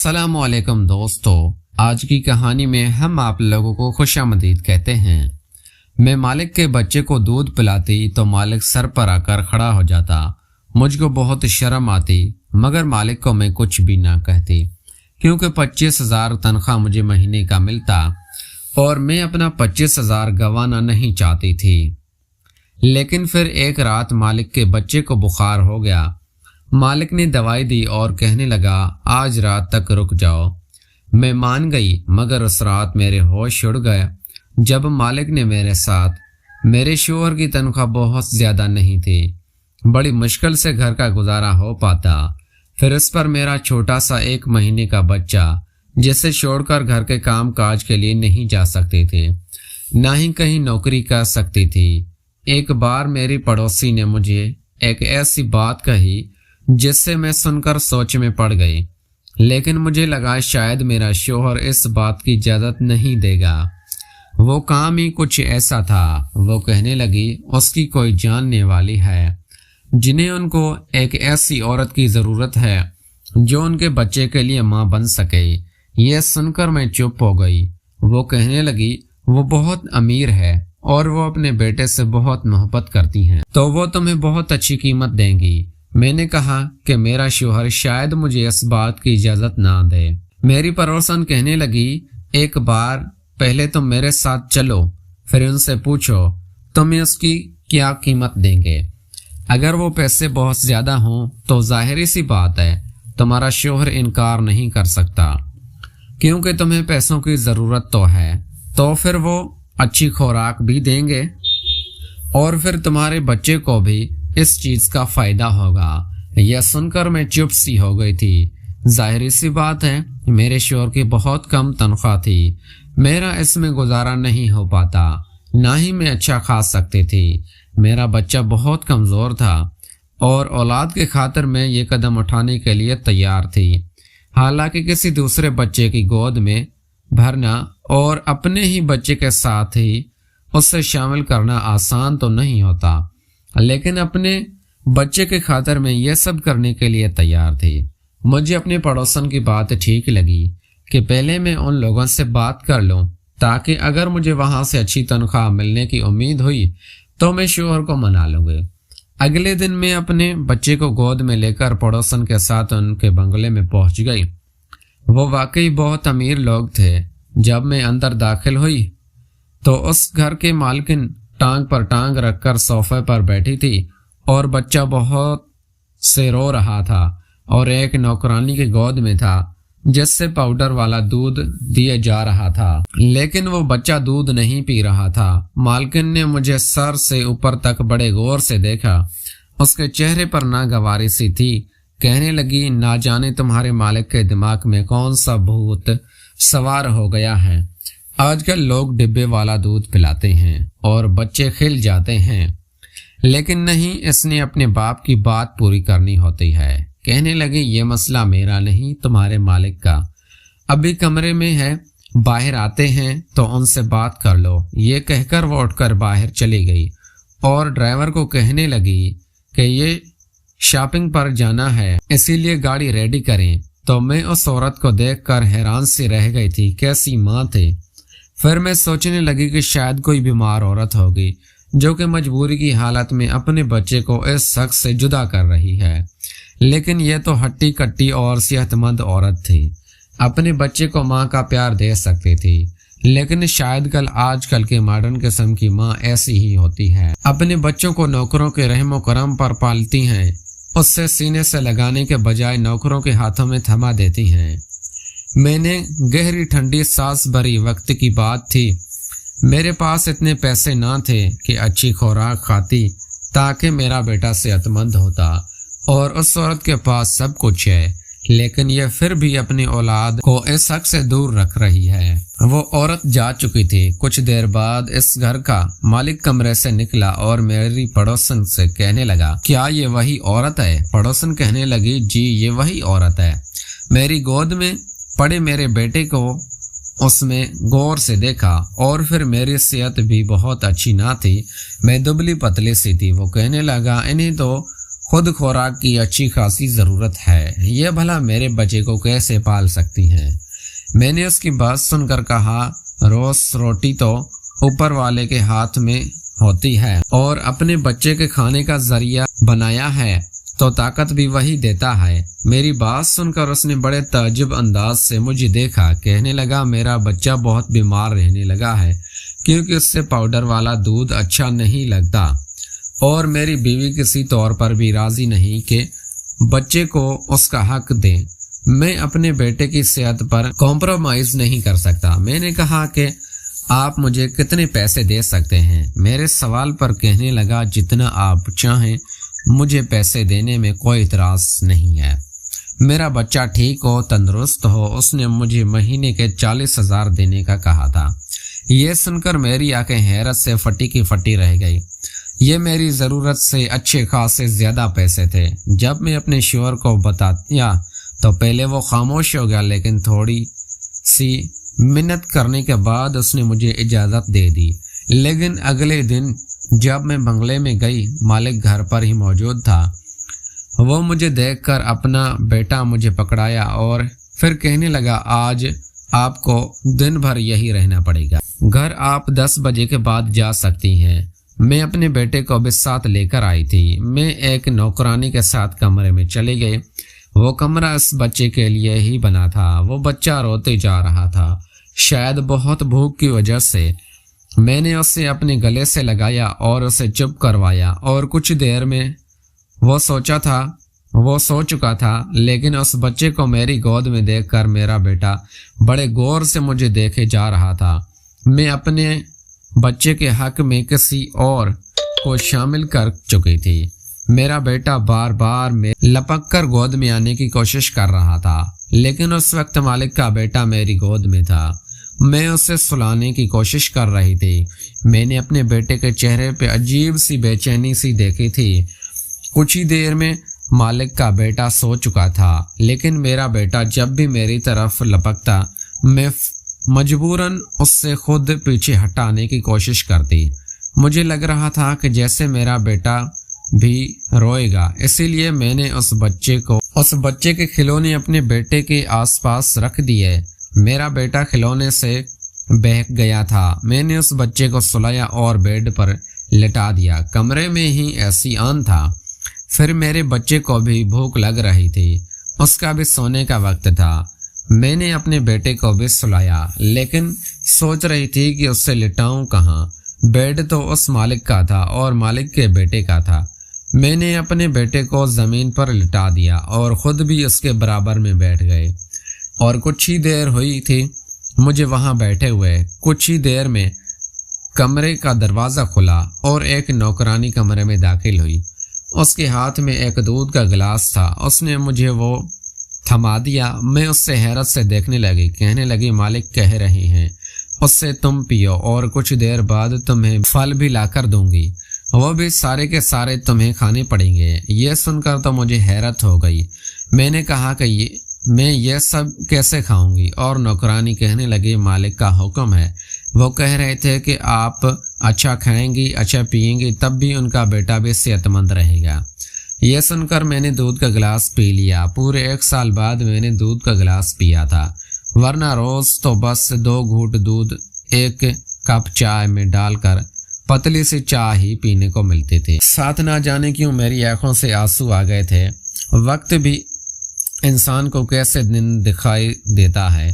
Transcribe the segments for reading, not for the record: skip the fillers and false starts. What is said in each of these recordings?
السلام علیکم دوستو، آج کی کہانی میں ہم آپ لوگوں کو خوش آمدید کہتے ہیں۔ میں مالک کے بچے کو دودھ پلاتی تو مالک سر پر آ کر کھڑا ہو جاتا۔ مجھ کو بہت شرم آتی، مگر مالک کو میں کچھ بھی نہ کہتی، کیونکہ 25,000 تنخواہ مجھے مہینے کا ملتا اور میں اپنا 25,000 گنوانا نہیں چاہتی تھی۔ لیکن پھر ایک رات مالک کے بچے کو بخار ہو گیا۔ مالک نے دوائی دی اور کہنے لگا آج رات تک رک جاؤ۔ میں مان گئی، مگر اس رات میرے ہوش اڑ گئے جب مالک نے میرے ساتھ میرے شوہر کی تنخواہ بہت زیادہ نہیں تھی، بڑی مشکل سے گھر کا گزارا ہو پاتا، پھر اس پر میرا چھوٹا سا 1 مہینے کا بچہ جسے چھوڑ کر گھر کے کام کاج کے لیے نہیں جا سکتی تھی، نہ ہی کہیں نوکری کر سکتی تھی۔ ایک بار میری پڑوسی نے مجھے ایک ایسی بات کہی جس سے میں سن کر سوچ میں پڑ گئی، لیکن مجھے لگا شاید میرا شوہر اس بات کی اجازت نہیں دے گا۔ وہ کام ہی کچھ ایسا تھا۔ وہ کہنے لگی اس کی کوئی جاننے والی ہے جنہیں ان کو ایک ایسی عورت کی ضرورت ہے جو ان کے بچے کے لیے ماں بن سکے۔ یہ سن کر میں چپ ہو گئی۔ وہ کہنے لگی وہ بہت امیر ہے اور وہ اپنے بیٹے سے بہت محبت کرتی ہیں، تو وہ تمہیں بہت اچھی قیمت دیں گی۔ میں نے کہا کہ میرا شوہر شاید مجھے اس بات کی اجازت نہ دے۔ میری پڑوسن کہنے لگی ایک بار پہلے تم میرے ساتھ چلو، پھر ان سے پوچھو تمہیں اس کی کیا قیمت دیں گے۔ اگر وہ پیسے بہت زیادہ ہوں تو ظاہری سی بات ہے تمہارا شوہر انکار نہیں کر سکتا، کیونکہ تمہیں پیسوں کی ضرورت تو ہے، تو پھر وہ اچھی خوراک بھی دیں گے اور پھر تمہارے بچے کو بھی اس چیز کا فائدہ ہوگا۔ یہ سن کر میں چپ سی ہو گئی تھی۔ ظاہری سی بات ہے میرے شوہر کی بہت کم تنخواہ تھی، میرا اس میں گزارا نہیں ہو پاتا، نہ ہی میں اچھا کھا سکتی تھی۔ میرا بچہ بہت کمزور تھا اور اولاد کی خاطر میں یہ قدم اٹھانے کے لیے تیار تھی۔ حالانکہ کسی دوسرے بچے کی گود میں بھرنا اور اپنے ہی بچے کے ساتھ ہی اسے شامل کرنا آسان تو نہیں ہوتا، لیکن اپنے بچے کے خاطر میں یہ سب کرنے کے لیے تیار تھی۔ مجھے اپنے پڑوسن کی بات ٹھیک لگی کہ پہلے میں ان لوگوں سے بات کر لوں، تاکہ اگر مجھے وہاں سے اچھی تنخواہ ملنے کی امید ہوئی تو میں شوہر کو منا لوں گی۔ اگلے دن میں اپنے بچے کو گود میں لے کر پڑوسن کے ساتھ ان کے بنگلے میں پہنچ گئی۔ وہ واقعی بہت امیر لوگ تھے۔ جب میں اندر داخل ہوئی تو اس گھر کے مالکن ٹانگ پر ٹانگ رکھ کر صوفے پر بیٹھی تھی اور بچہ بہت سے رو رہا تھا اور ایک نوکرانی کی گود میں تھا جس سے پاؤڈر والا دودھ دیا جا رہا تھا، لیکن وہ بچہ دودھ نہیں پی رہا تھا۔ مالکن نے مجھے سر سے اوپر تک بڑے غور سے دیکھا، اس کے چہرے پر ناگواری سی تھی۔ کہنے لگی نہ جانے تمہارے مالک کے دماغ میں کون سا بھوت سوار ہو گیا ہے، آج کل لوگ ڈبے والا دودھ پلاتے ہیں اور بچے کھل جاتے ہیں، لیکن نہیں، اس نے اپنے باپ کی بات پوری کرنی ہوتی ہے۔ کہنے لگے یہ مسئلہ میرا نہیں، تمہارے مالک کا، ابھی کمرے میں ہے، باہر آتے ہیں تو ان سے بات کر لو۔ یہ کہہ کر وہ اٹھ کر باہر چلی گئی اور ڈرائیور کو کہنے لگی کہ یہ شاپنگ پر جانا ہے، اسی لیے گاڑی ریڈی کریں۔ تو میں اس عورت کو دیکھ کر حیران سی رہ گئی تھی، کیسی ماں تھی۔ پھر میں سوچنے لگی کہ شاید کوئی بیمار عورت ہوگی جو کہ مجبوری کی حالت میں اپنے بچے کو اس شخص سے جدا کر رہی ہے، لیکن یہ تو ہٹی کٹی اور صحت مند عورت تھی، اپنے بچے کو ماں کا پیار دے سکتی تھی، لیکن شاید آج کل کے ماڈرن قسم کی ماں ایسی ہی ہوتی ہے، اپنے بچوں کو نوکروں کے رحم و کرم پر پالتی ہیں، اس سے سینے سے لگانے کے بجائے نوکروں کے ہاتھوں میں تھما دیتی ہیں۔ میں نے گہری ٹھنڈی سانس بھری، وقت کی بات تھی، میرے پاس اتنے پیسے نہ تھے کہ اچھی خوراک کھاتی تاکہ میرا بیٹا صحت مند ہوتا، اور اس عورت کے پاس سب کچھ ہے، لیکن یہ پھر بھی اپنی اولاد کو اس حق سے دور رکھ رہی ہے۔ وہ عورت جا چکی تھی۔ کچھ دیر بعد اس گھر کا مالک کمرے سے نکلا اور میری پڑوسن سے کہنے لگا کیا یہ وہی عورت ہے؟ پڑوسن کہنے لگی جی یہ وہی عورت ہے۔ میری گود میں پڑے میرے بیٹے کو اس میں غور سے دیکھا اور پھر میری صحت بھی بہت اچھی نہ تھی، میں دبلی پتلی سی تھی۔ وہ کہنے لگا انہیں تو خود خوراک کی اچھی خاصی ضرورت ہے، یہ بھلا میرے بچے کو کیسے پال سکتی ہیں؟ میں نے اس کی بات سن کر کہا، روز روٹی تو اوپر والے کے ہاتھ میں ہوتی ہے، اور اپنے بچے کے کھانے کا ذریعہ بنایا ہے تو طاقت بھی وہی دیتا ہے۔ میری بات سن کر اس نے بڑے تعجب انداز سے مجھے دیکھا، کہنے لگا میرا بچہ بہت بیمار رہنے لگا ہے کیونکہ اس سے پاؤڈر والا دودھ اچھا نہیں لگتا، اور میری بیوی کسی طور پر بھی راضی نہیں کہ بچے کو اس کا حق دیں۔ میں اپنے بیٹے کی صحت پر کمپرومائز نہیں کر سکتا۔ میں نے کہا کہ آپ مجھے کتنے پیسے دے سکتے ہیں؟ میرے سوال پر کہنے لگا جتنا آپ چاہیں، مجھے پیسے دینے میں کوئی اعتراض نہیں ہے، میرا بچہ ٹھیک ہو، تندرست ہو۔ اس نے مجھے مہینے کے 40,000 دینے کا کہا تھا۔ یہ سن کر میری آنکھیں حیرت سے پھٹی کی پھٹی رہ گئی۔ یہ میری ضرورت سے اچھے خاصے زیادہ پیسے تھے۔ جب میں اپنے شوہر کو بتایا تو پہلے وہ خاموش ہو گیا، لیکن تھوڑی سی منت کرنے کے بعد اس نے مجھے اجازت دے دی۔ لیکن اگلے دن جب میں بنگلے میں گئی، مالک گھر پر ہی موجود تھا۔ وہ مجھے دیکھ کر اپنا بیٹا مجھے پکڑایا اور پھر کہنے لگا آج آپ کو دن بھر یہی رہنا پڑے گا، گھر آپ 10 بجے کے بعد جا سکتی ہیں۔ میں اپنے بیٹے کو بھی ساتھ لے کر آئی تھی۔ میں ایک نوکرانی کے ساتھ کمرے میں چلے گئے۔ وہ کمرہ اس بچے کے لیے ہی بنا تھا۔ وہ بچہ روتے جا رہا تھا، شاید بہت بھوک کی وجہ سے۔ میں نے اسے اپنے گلے سے لگایا اور اسے چپ کروایا، اور کچھ دیر میں وہ سو چکا تھا، لیکن اس بچے کو میری گود میں دیکھ کر میرا بیٹا بڑے غور سے مجھے دیکھے جا رہا تھا۔ میں اپنے بچے کے حق میں کسی اور کو شامل کر چکی تھی۔ میرا بیٹا بار بار میں لپک کر گود میں آنے کی کوشش کر رہا تھا، لیکن اس وقت مالک کا بیٹا میری گود میں تھا۔ میں اسے سلانے کی کوشش کر رہی تھی۔ میں نے اپنے بیٹے کے چہرے پہ عجیب سی بے چینی سی دیکھی تھی۔ کچھ ہی دیر میں مالک کا بیٹا سو چکا تھا، لیکن میرا بیٹا جب بھی میری طرف لپکتا، میں مجبوراً اس سے خود پیچھے ہٹانے کی کوشش کرتی۔ مجھے لگ رہا تھا کہ جیسے میرا بیٹا بھی روئے گا، اسی لیے میں نے اس بچے کے کھلونے اپنے بیٹے کے آس پاس رکھ دیے۔ میرا بیٹا کھلونے سے بہک گیا تھا۔ میں نے اس بچے کو سلایا اور بیڈ پر لٹا دیا۔ کمرے میں ہی ایسی آن تھا۔ پھر میرے بچے کو بھی بھوک لگ رہی تھی، اس کا بھی سونے کا وقت تھا۔ میں نے اپنے بیٹے کو بھی سلایا، لیکن سوچ رہی تھی کہ اس سے لٹاؤں کہاں۔ بیڈ تو اس مالک کا تھا اور مالک کے بیٹے کا تھا۔ میں نے اپنے بیٹے کو زمین پر لٹا دیا اور خود بھی اس کے برابر میں بیٹھ گئے، اور کچھ ہی دیر ہوئی تھی مجھے وہاں بیٹھے ہوئے۔ کچھ ہی دیر میں کمرے کا دروازہ کھلا اور ایک نوکرانی کمرے میں داخل ہوئی۔ اس کے ہاتھ میں ایک دودھ کا گلاس تھا۔ اس نے مجھے وہ تھما دیا۔ میں اس سے حیرت سے دیکھنے لگی۔ کہنے لگی مالک کہہ رہے ہیں اس سے تم پیو، اور کچھ دیر بعد تمہیں پھل بھی لا کر دوں گی، وہ بھی سارے کے سارے تمہیں کھانے پڑیں گے۔ یہ سن کر تو مجھے حیرت ہو گئی۔ میں نے کہا کہ میں یہ سب کیسے کھاؤں گی؟ اور نوکرانی کہنے لگی مالک کا حکم ہے۔ وہ کہہ رہے تھے کہ آپ اچھا کھائیں گی، اچھا پیئیں گی، تب بھی ان کا بیٹا بھی صحت مند رہے گا۔ یہ سن کر میں نے دودھ کا گلاس پی لیا۔ پورے 1 سال بعد میں نے دودھ کا گلاس پیا تھا، ورنہ روز تو بس 2 گھونٹ دودھ 1 کپ چائے میں ڈال کر پتلی سی چائے ہی پینے کو ملتی تھی۔ ساتھ نہ جانے کیوں میری آنکھوں سے آنسو آ گئے تھے۔ وقت بھی انسان کو کیسے دن دکھائی دیتا ہے۔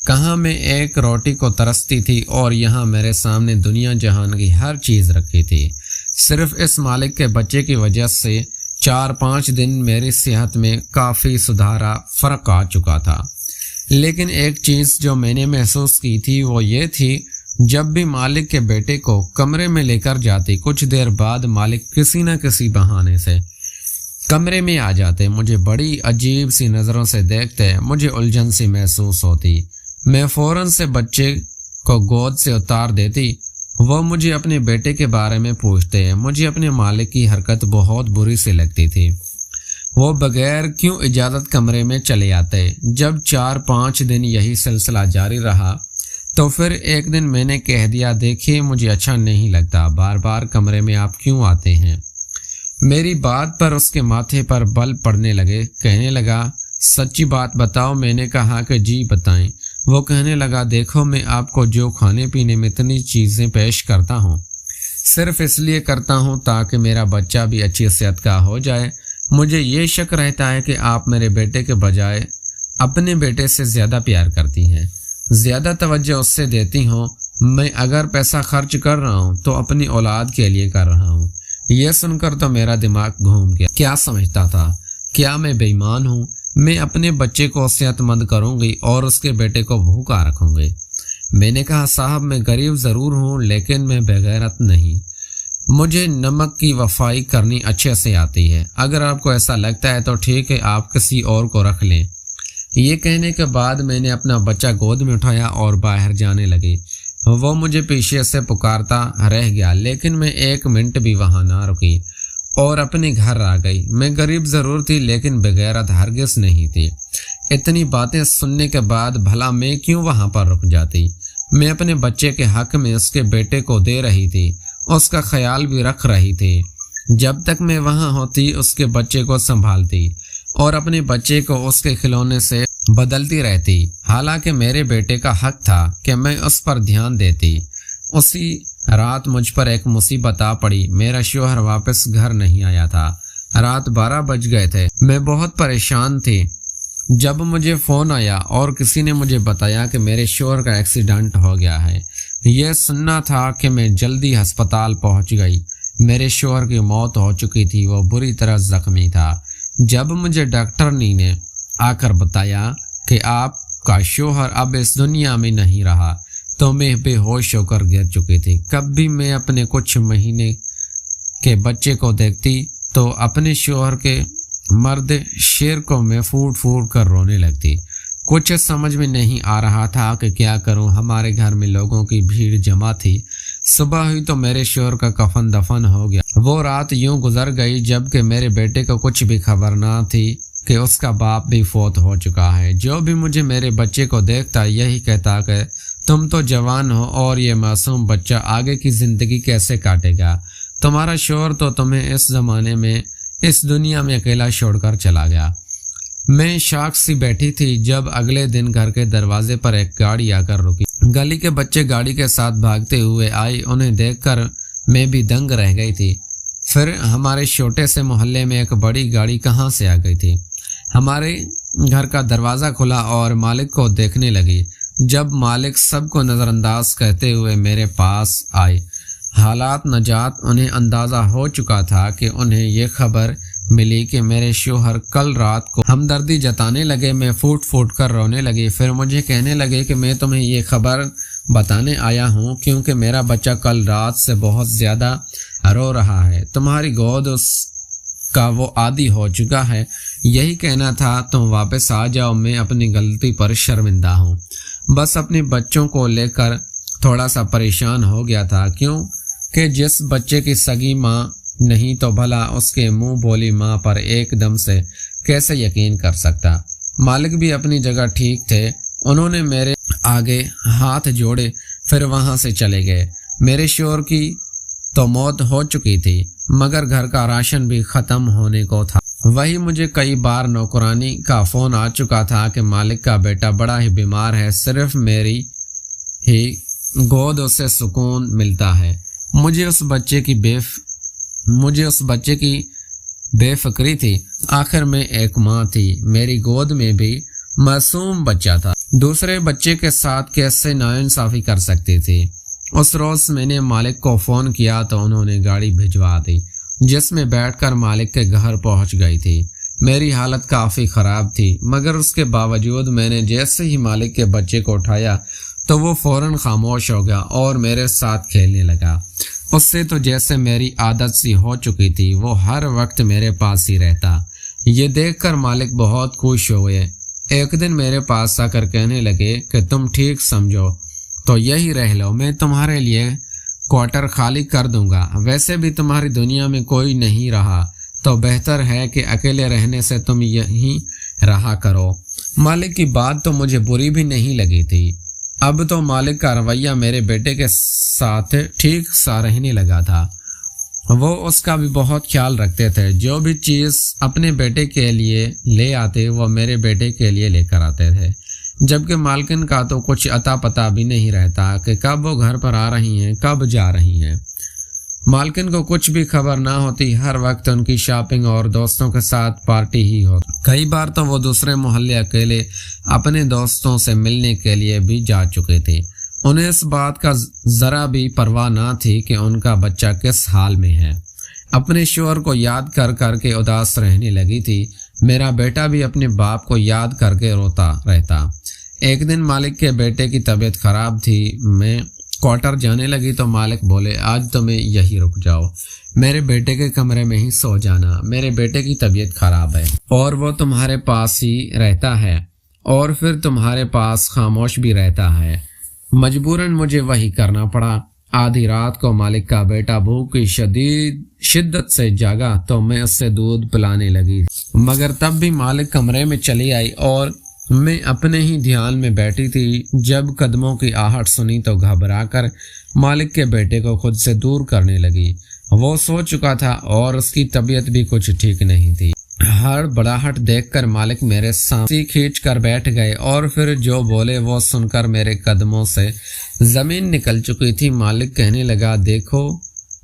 کہاں میں ایک روٹی کو ترستی تھی اور یہاں میرے سامنے دنیا جہان کی ہر چیز رکھی تھی۔ صرف اس مالک کے بچے کی وجہ سے 4-5 دن میری صحت میں کافی فرق آ چکا تھا۔ لیکن ایک چیز جو میں نے محسوس کی تھی وہ یہ تھی، جب بھی مالک کے بیٹے کو کمرے میں لے کر جاتی، کچھ دیر بعد مالک کسی نہ کسی بہانے سے کمرے میں آ جاتے۔ مجھے بڑی عجیب سی نظروں سے دیکھتے، مجھے الجھن سی محسوس ہوتی۔ میں فوراً سے بچے کو گود سے اتار دیتی۔ وہ مجھے اپنے بیٹے کے بارے میں پوچھتے۔ مجھے اپنے مالک کی حرکت بہت بری سی لگتی تھی۔ وہ بغیر کیوں اجازت کمرے میں چلے آتے۔ جب 4-5 دن یہی سلسلہ جاری رہا تو پھر ایک دن میں نے کہہ دیا، دیکھیے مجھے اچھا نہیں لگتا، بار بار کمرے میں آپ کیوں آتے ہیں؟ میری بات پر اس کے ماتھے پر بل پڑنے لگے۔ کہنے لگا سچی بات بتاؤ۔ میں نے کہا کہ جی بتائیں۔ وہ کہنے لگا دیکھو میں آپ کو جو کھانے پینے میں اتنی چیزیں پیش کرتا ہوں صرف اس لیے کرتا ہوں تاکہ میرا بچہ بھی اچھی صحت کا ہو جائے۔ مجھے یہ شک رہتا ہے کہ آپ میرے بیٹے کے بجائے اپنے بیٹے سے زیادہ پیار کرتی ہیں، زیادہ توجہ اس سے دیتی ہوں۔ میں اگر پیسہ خرچ کر رہا ہوں تو اپنی اولاد کے لیے کر رہا ہوں۔ یہ سن کر تو میرا دماغ گھوم گیا۔ کیا سمجھتا تھا؟ کیا میں بے ایمان ہوں؟ میں اپنے بچے کو صحت مند کروں گی اور اس کے بیٹے کو بھوکا رکھوں گی۔ میں نے کہا صاحب میں غریب ضرور ہوں لیکن میں بے غیرت نہیں۔ مجھے نمک کی وفائی کرنی اچھے سے آتی ہے۔ اگر آپ کو ایسا لگتا ہے تو ٹھیک ہے، آپ کسی اور کو رکھ لیں۔ یہ کہنے کے بعد میں نے اپنا بچہ گود میں اٹھایا اور باہر جانے لگی۔ وہ مجھے پیچھے سے پکارتا رہ گیا لیکن میں 1 منٹ بھی وہاں نہ رکی اور اپنے گھر آ گئی۔ میں غریب ضرور تھی لیکن بے غیرت ہرگز نہیں تھی۔ اتنی باتیں سننے کے بعد بھلا میں کیوں وہاں پر رک جاتی؟ میں اپنے بچے کے حق میں اس کے بیٹے کو دے رہی تھی، اس کا خیال بھی رکھ رہی تھی۔ جب تک میں وہاں ہوتی اس کے بچے کو سنبھالتی اور اپنے بچے کو اس کے کھلونے سے بدلتی رہتی، حالانکہ میرے بیٹے کا حق تھا کہ میں اس پر دھیان دیتی۔ اسی رات مجھ پر ایک مصیبت آ پڑی۔ میرا شوہر واپس گھر نہیں آیا تھا۔ رات 12 بج گئے تھے۔ میں بہت پریشان تھی جب مجھے فون آیا اور کسی نے مجھے بتایا کہ میرے شوہر کا ایکسیڈنٹ ہو گیا ہے۔ یہ سننا تھا کہ میں جلدی ہسپتال پہنچ گئی۔ میرے شوہر کی موت ہو چکی تھی، وہ بری طرح زخمی تھا۔ جب مجھے ڈاکٹرنی نے آ کر بتایا کہ آپ کا شوہر اب اس دنیا میں نہیں رہا تو میں بے ہوش ہو کر گر چکی تھی۔ کبھی میں اپنے کچھ مہینے کے بچے کو دیکھتی تو اپنے شوہر کے مرد شیر کو میں پھوٹ پھوٹ کر رونے لگتی۔ کچھ سمجھ میں نہیں آ رہا تھا کہ کیا کروں۔ ہمارے گھر میں لوگوں کی بھیڑ جمع تھی۔ صبح ہوئی تو میرے شوہر کا کفن دفن ہو گیا۔ وہ رات یوں گزر گئی جبکہ میرے بیٹے کو کچھ بھی خبر نہ تھی کہ اس کا باپ بھی فوت ہو چکا ہے۔ جو بھی مجھے میرے بچے کو دیکھتا یہی کہتا کہ تم تو جوان ہو اور یہ معصوم بچہ آگے کی زندگی کیسے کاٹے گا؟ تمہارا شوہر تو تمہیں اس زمانے میں اس دنیا میں اکیلا چھوڑ کر چلا گیا۔ میں شاک سی بیٹھی تھی جب اگلے دن گھر کے دروازے پر ایک گاڑی آ کر رکی۔ گلی کے بچے گاڑی کے ساتھ بھاگتے ہوئے آئے۔ انہیں دیکھ کر میں بھی دنگ رہ گئی تھی۔ پھر ہمارے چھوٹے سے محلے میں ایک بڑی گاڑی کہاں سے آ گئی تھی؟ ہمارے گھر کا دروازہ کھلا اور مالک کو دیکھنے لگی۔ جب مالک سب کو نظر انداز کہتے ہوئے میرے پاس آئے، حالات نجات انہیں اندازہ ہو چکا تھا کہ انہیں یہ خبر ملی کہ میرے شوہر کل رات کو ہمدردی جتانے لگے۔ میں پھوٹ پھوٹ کر رونے لگی۔ پھر مجھے کہنے لگے کہ میں تمہیں یہ خبر بتانے آیا ہوں کیونکہ میرا بچہ کل رات سے بہت زیادہ رو رہا ہے۔ تمہاری گود اس کا وہ عادی ہو چکا ہے۔ یہی کہنا تھا، تم واپس آ جاؤ۔ میں اپنی غلطی پر شرمندہ ہوں۔ بس اپنے بچوں کو لے کر تھوڑا سا پریشان ہو گیا تھا، کیوں کہ جس بچے کی سگی ماں نہیں تو بھلا اس کے منہ بولی ماں پر ایک دم سے کیسے یقین کر سکتا۔ مالک بھی اپنی جگہ ٹھیک تھے۔ انہوں نے میرے آگے ہاتھ جوڑے پھر وہاں سے چلے گئے۔ میرے شوہر کی تو موت ہو چکی تھی مگر گھر کا راشن بھی ختم ہونے کو تھا۔ وہی مجھے کئی بار نوکرانی کا فون آ چکا تھا کہ مالک کا بیٹا بڑا ہی بیمار ہے، صرف میری ہی گود اسے سکون ملتا ہے۔ مجھے اس بچے کی بے فکری تھی۔ آخر میں ایک ماں تھی، میری گود میں بھی معصوم بچہ تھا۔ دوسرے بچے کے ساتھ کیسے ناانصافی کر سکتی تھی۔ اس روز میں نے مالک کو فون کیا تو انہوں نے گاڑی بھجوا دی جس میں بیٹھ کر مالک کے گھر پہنچ گئی تھی۔ میری حالت کافی خراب تھی مگر اس کے باوجود میں نے جیسے ہی مالک کے بچے کو اٹھایا تو وہ فوراً خاموش ہو گیا اور میرے ساتھ کھیلنے لگا۔ اس سے تو جیسے میری عادت سی ہو چکی تھی، وہ ہر وقت میرے پاس ہی رہتا۔ یہ دیکھ کر مالک بہت خوش ہوئے۔ ایک دن میرے پاس آ کر کہنے لگے کہ تم ٹھیک سمجھو تو یہی رہ لو، میں تمہارے لیے کوارٹر خالی کر دوں گا۔ ویسے بھی تمہاری دنیا میں کوئی نہیں رہا تو بہتر ہے کہ اکیلے رہنے سے تم یہیں رہا کرو۔ مالک کی بات تو مجھے بری بھی نہیں لگی تھی۔ اب تو مالک کا رویہ میرے بیٹے کے ساتھ ٹھیک سا رہنے لگا تھا۔ وہ اس کا بھی بہت خیال رکھتے تھے۔ جو بھی چیز اپنے بیٹے کے لیے لے آتے وہ میرے بیٹے کے لیے لے کر آتے تھے، جبکہ مالکن کا تو کچھ اتا پتہ بھی نہیں رہتا کہ کب وہ گھر پر آ رہی ہیں کب جا رہی ہیں۔ مالکن کو کچھ بھی خبر نہ ہوتی، ہر وقت ان کی شاپنگ اور دوستوں کے ساتھ پارٹی ہی ہوتی۔ کئی بار تو وہ دوسرے محلے اکیلے اپنے دوستوں سے ملنے کے لیے بھی جا چکے تھے۔ انہیں اس بات کا ذرا بھی پرواہ نہ تھی کہ ان کا بچہ کس حال میں ہے۔ اپنے شوہر کو یاد کر کر کے اداس رہنے لگی تھی۔ میرا بیٹا بھی اپنے باپ کو یاد کر کے روتا رہتا۔ ایک دن مالک کے بیٹے کی طبیعت خراب تھی۔ میں کوارٹر جانے لگی تو مالک بولے، آج تمہیں یہی رک جاؤ، میرے بیٹے کے کمرے میں ہی سو جانا، میرے بیٹے کی طبیعت خراب ہے اور وہ تمہارے پاس ہی رہتا ہے اور پھر تمہارے پاس خاموش بھی رہتا ہے۔ مجبوراً مجھے وہی کرنا پڑا۔ آدھی رات کو مالک کا بیٹا بھوک کی شدت سے جاگا تو میں اس سے دودھ پلانے لگی، مگر تب بھی مالک کمرے میں چلی آئی اور میں اپنے ہی دھیان میں بیٹھی تھی۔ جب قدموں کی آہٹ سنی تو گھبرا کر مالک کے بیٹے کو خود سے دور کرنے لگی۔ وہ سو چکا تھا اور اس کی طبیعت بھی کچھ ٹھیک نہیں تھی۔ ہڑبڑاہٹ دیکھ کر مالک میرے سامنے کھینچ کر بیٹھ گئے اور پھر جو بولے وہ سن کر میرے قدموں سے زمین نکل چکی تھی۔ مالک کہنے لگا، دیکھو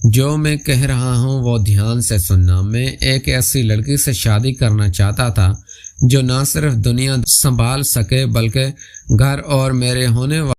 جو میں کہہ رہا ہوں وہ دھیان سے سننا۔ میں ایک ایسی لڑکی سے شادی کرنا چاہتا تھا جو نہ صرف دنیا سنبھال سکے بلکہ گھر اور میرے ہونے